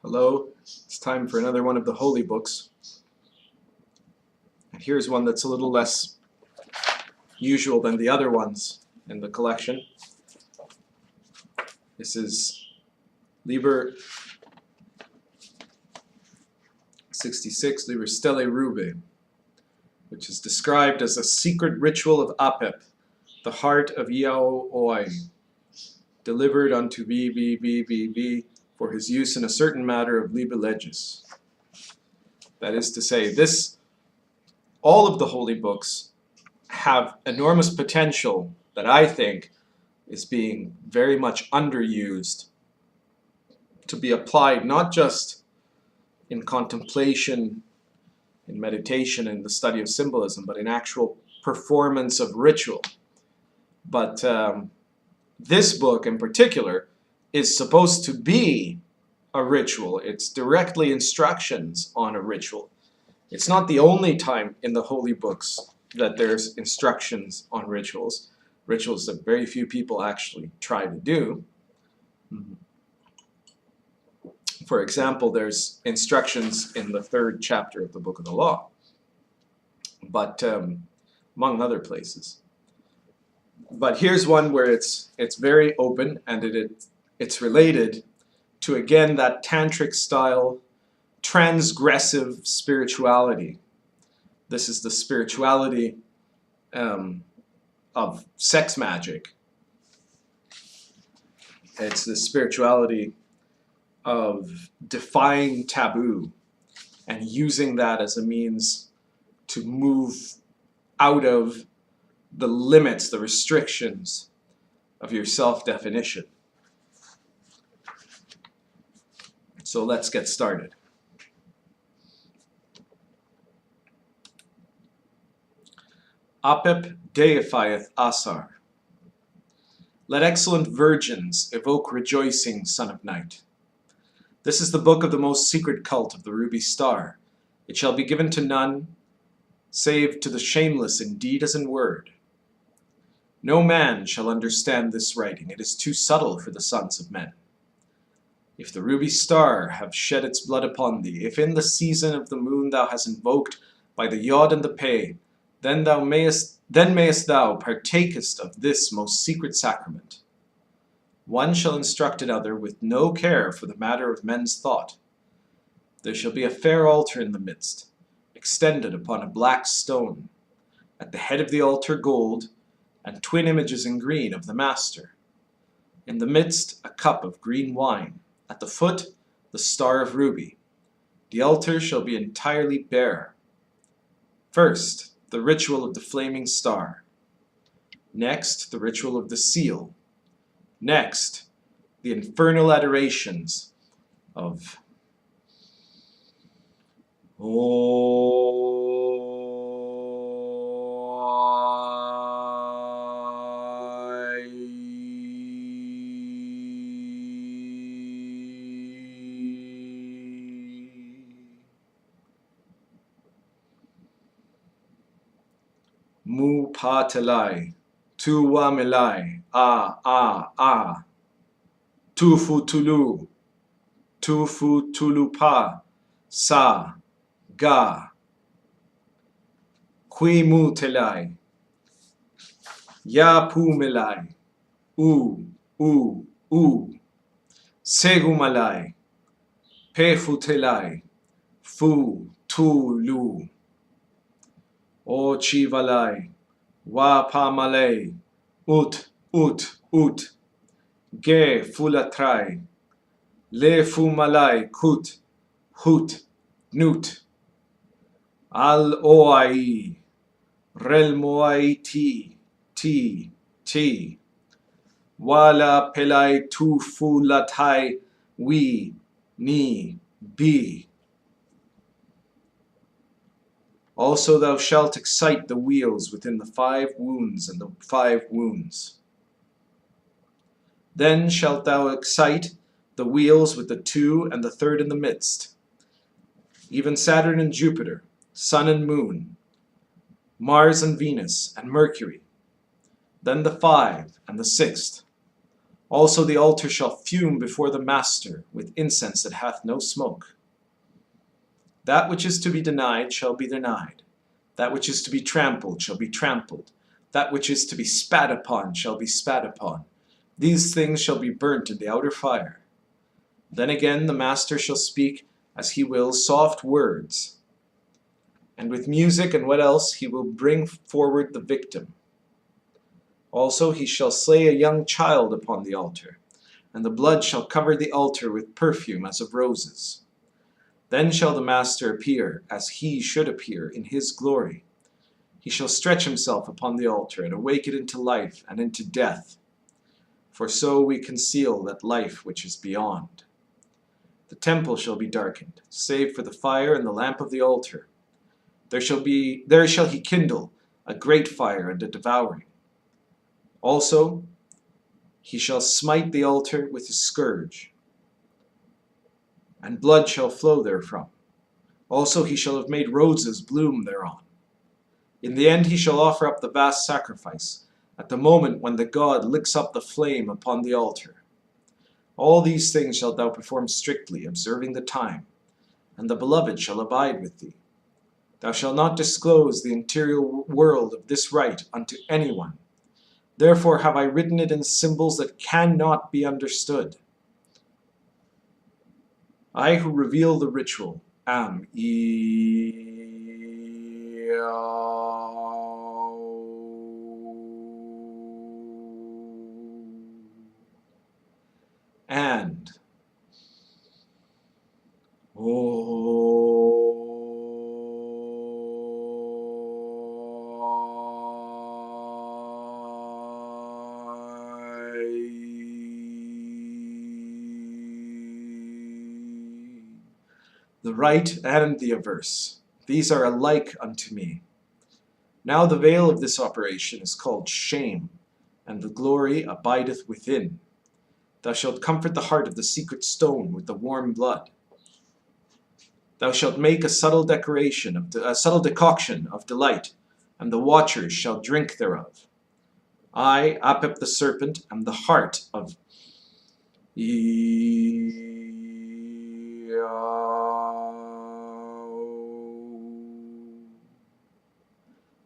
Hello, it's time for another one of the holy books. And here's one that's a little less usual than the other ones in the collection. This is Liber 66, Liber Stella Rubeae, which is described as a secret ritual of Apep, the heart of Yaoi, delivered unto V for his use in a certain matter of Liber Legis. That is to say, all of the holy books have enormous potential that I think is being very much underused to be applied not just in contemplation, in meditation, in the study of symbolism, but in actual performance of ritual. But this book in particular is supposed to be a ritual. It's directly instructions on a ritual. It's not the only time in the holy books that there's instructions on rituals that very few people actually try to do. For example, there's instructions in the 3rd chapter of the Book of the Law, but among other places. But here's one where it's very open, and it's related to, again, that tantric style transgressive spirituality. This is the spirituality of sex magic. It's the spirituality of defying taboo and using that as a means to move out of the limits, the restrictions of your self-definition. So let's get started. Apep deifieth Asar. Let excellent virgins evoke rejoicing, son of night. This is the book of the most secret cult of the ruby star. It shall be given to none, save to the shameless in deed as in word. No man shall understand this writing. It is too subtle for the sons of men. If the ruby star have shed its blood upon thee, if in the season of the moon thou hast invoked by the Yod and the Pei, then mayest thou partakest of this most secret sacrament. One shall instruct another with no care for the matter of men's thought. There shall be a fair altar in the midst, extended upon a black stone. At the head of the altar gold, and twin images in green of the Master. In the midst a cup of green wine. At the foot the star of ruby. The altar shall be entirely bare. First, the ritual of the flaming star. Next, the ritual of the seal. Next, the infernal adorations of Mu patelai, tu wamelai, tufu tulupa, sa, ga, qui mu telai, ya pumelai, segumalai, pefutelai, fu tulu. O chivalai, wa pamalei, ut, ge fulatrai, le fumalai, kut, hut, nut, al oai, rel moai ti, wala pelai tu fulatai, wi, ni, bi. Also thou shalt excite the wheels within the 5 wounds and the 5 wounds. Then shalt thou excite the wheels with the 2 and the 3rd in the midst, even Saturn and Jupiter, Sun and Moon, Mars and Venus and Mercury, then the 5 and the 6th, Also the altar shall fume before the Master with incense that hath no smoke. That which is to be denied shall be denied. That which is to be trampled shall be trampled. That which is to be spat upon shall be spat upon. These things shall be burnt in the outer fire. Then again the Master shall speak as he will soft words, and with music and what else he will bring forward the victim. Also he shall slay a young child upon the altar, and the blood shall cover the altar with perfume as of roses. Then shall the Master appear as he should appear in his glory. He shall stretch himself upon the altar and awake it into life and into death. For so we conceal that life which is beyond. The temple shall be darkened, save for the fire and the lamp of the altar. There shall he kindle a great fire and a devouring. Also, he shall smite the altar with his scourge, and blood shall flow therefrom. Also he shall have made roses bloom thereon. In the end he shall offer up the vast sacrifice, at the moment when the god licks up the flame upon the altar. All these things shalt thou perform strictly, observing the time, and the beloved shall abide with thee. Thou shalt not disclose the interior world of this rite unto anyone. Therefore have I written it in symbols that cannot be understood. I who reveal the ritual am and the right and the averse. These are alike unto me. Now the veil of this operation is called shame, and the glory abideth within. Thou shalt comfort the heart of the secret stone with the warm blood. Thou shalt make a subtle decoction of delight, and the watchers shall drink thereof. I, Apep the serpent, am the heart of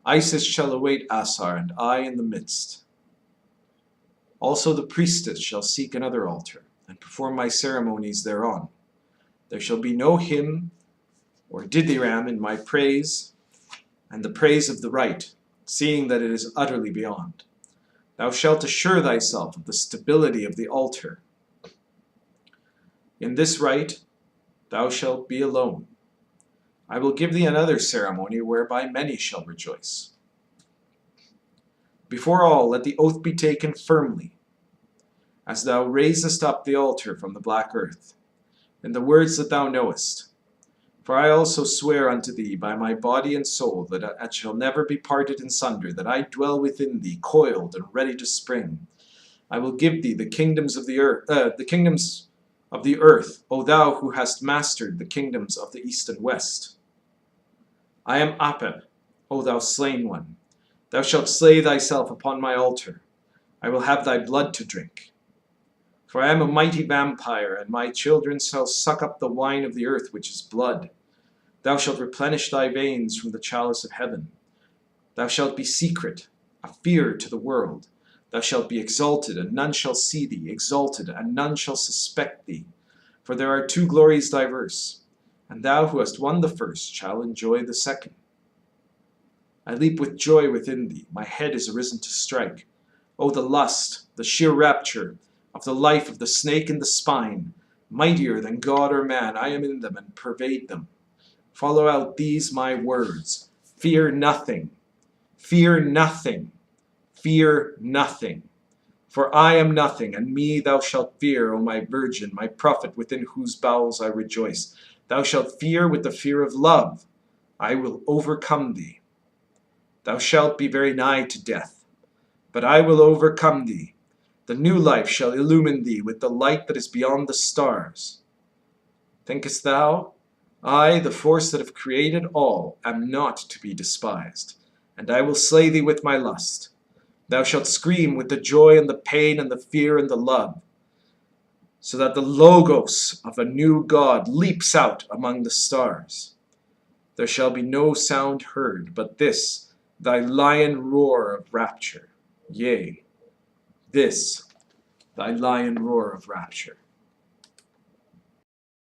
Isis shall await Asar, and I in the midst. Also the priestess shall seek another altar, and perform my ceremonies thereon. There shall be no hymn or dithyram in my praise, and the praise of the right, seeing that it is utterly beyond. Thou shalt assure thyself of the stability of the altar. In this rite thou shalt be alone. I will give thee another ceremony whereby many shall rejoice. Before all, let the oath be taken firmly, as thou raisest up the altar from the black earth, in the words that thou knowest. For I also swear unto thee by my body and soul that I shall never be parted in sunder, that I dwell within thee, coiled and ready to spring. I will give thee the kingdoms of the earth, O thou who hast mastered the kingdoms of the east and west. I am Apep, O thou slain one. Thou shalt slay thyself upon my altar. I will have thy blood to drink. For I am a mighty vampire, and my children shall suck up the wine of the earth, which is blood. Thou shalt replenish thy veins from the chalice of heaven. Thou shalt be secret, a fear to the world. Thou shalt be exalted, and none shall see thee, exalted, and none shall suspect thee. For there are two glories diverse, and thou who hast won the first shall enjoy the second. I leap with joy within thee, my head is arisen to strike. O the lust, the sheer rapture, of the life of the snake in the spine, mightier than God or man, I am in them and pervade them. Follow out these my words. Fear nothing, fear nothing, fear nothing. For I am nothing, and me thou shalt fear, O my virgin, my prophet, within whose bowels I rejoice. Thou shalt fear with the fear of love. I will overcome thee. Thou shalt be very nigh to death, but I will overcome thee. The new life shall illumine thee with the light that is beyond the stars. Thinkest thou, I, the force that have created all, am not to be despised, and I will slay thee with my lust. Thou shalt scream with the joy and the pain and the fear and the love, so that the logos of a new God leaps out among the stars. There shall be no sound heard but this, thy lion roar of rapture. Yea, this, thy lion roar of rapture.